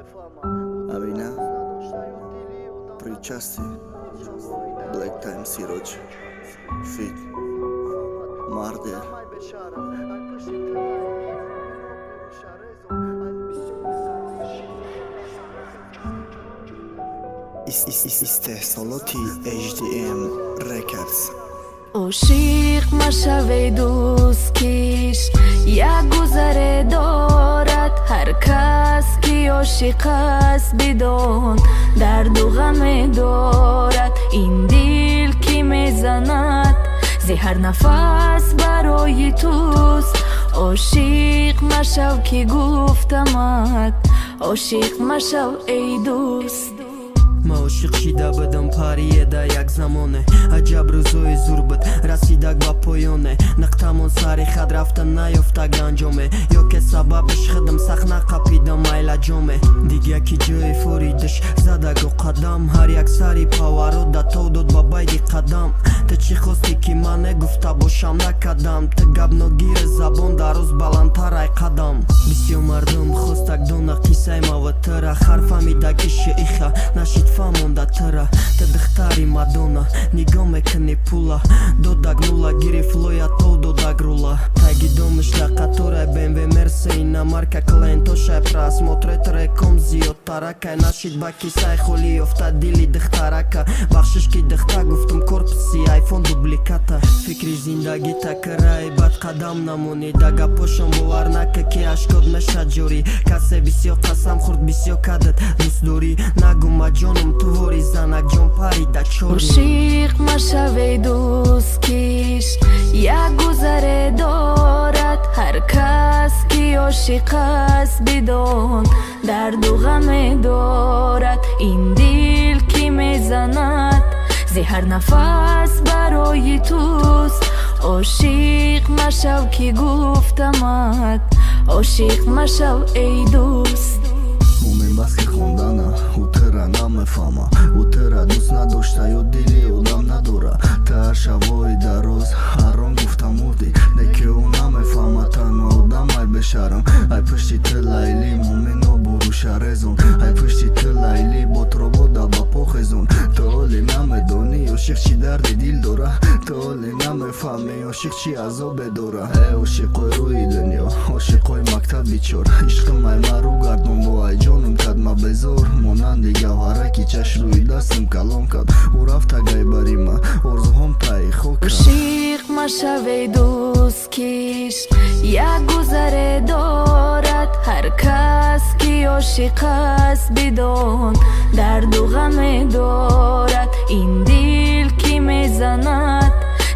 Avina, Причастие, Black Time Сироч, Fit, Mardер. استحصالاتی HDM Records. عاشق مشوی دوست کش یک گذره دارد هر کس که عاشق است بدان درد و غم دارد این دل که میزند زهر نفس برای توست عاشق مشو که گفتمت عاشق مشو ای دوست ما عاشق шида будам париеда як замоне аҷаб рӯзои зур буд расидак ба поёне нақтамон сари хад рафта наёфтак анҷоме ё ке сабабиш хидам сахт нақапидам майла ҷоме дигар ки ҷои форидиш задаго қадам ҳар як сари паварода то дод ба байди қадам ты чӣ хости ки ман негуфта бошам накадам ты гапногири забон дароз баландтарай қадам бисёр мардум хостак дона қиссаи маватира харфамида ки шеиха нашид фамонда тира ты духтари мадона нигоҳ мекунӣ пула додак нула гирифт лоя то додак рула таги домишта қатора бмв мерси инамарка клиентошай просмотрет реком зиёдтаракай нашид ба кисаи холӣ ёфта дили духтарака бахшиш ки духта гуфтум корпуси айфон дубликата фикри зиндагӣ такрай бад қадам намонӣ да гапошон бовар нака ки ашкот мешад ҷорӣ касе бисёр қасам хурд бисёр кадат дӯстдорӣ нагу маҷонум ту вори занак ҷон парида чорӣ عاشق مشوی دوست کش یک گذره دارد هر کس که عاشق است بدان درد و غم دارد این دل که میزند زهر نفس برای توست عاشق مشو که گفتمت عاشق مشو ای دوست Момент бас ки хондана утра намефама утра дӯст надошта ё дили одам надора та шавои дароз ҳарон гуфтам урди неки ӯ намефама танҳо одам ай бешарам ай пушти ты лайли момино бурушарезон ай пушти ты лайли ботробода ба похезон то оле намедонӣ ошиқ чӣ дарди дил дора то оле намефаҳмӣ ошиқ чӣ азобе дора э ошиқои рӯи дунё ошиқои мактаб бичор ишқи май марӯ гардон бо ай ҷонум кад ма безор монанди гавҳара ки чаш рӯи дастам калон кад ӯ рафта гайбари ма орзуҳом таи хок عاشق مشوی دوست کش یک گذره دارد هر کس که عاشق است بدان درد و غم دارد این دل که میزند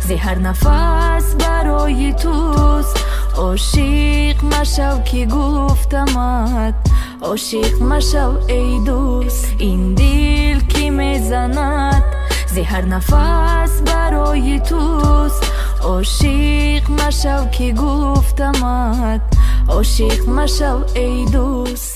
زهر نفس برای توست عاشق مشو که گفتمت عاشق مشو ای دوست این دل که میزند زهر نفس برای توست عاشق مشو که گفتمت عاشق مشو ای دوست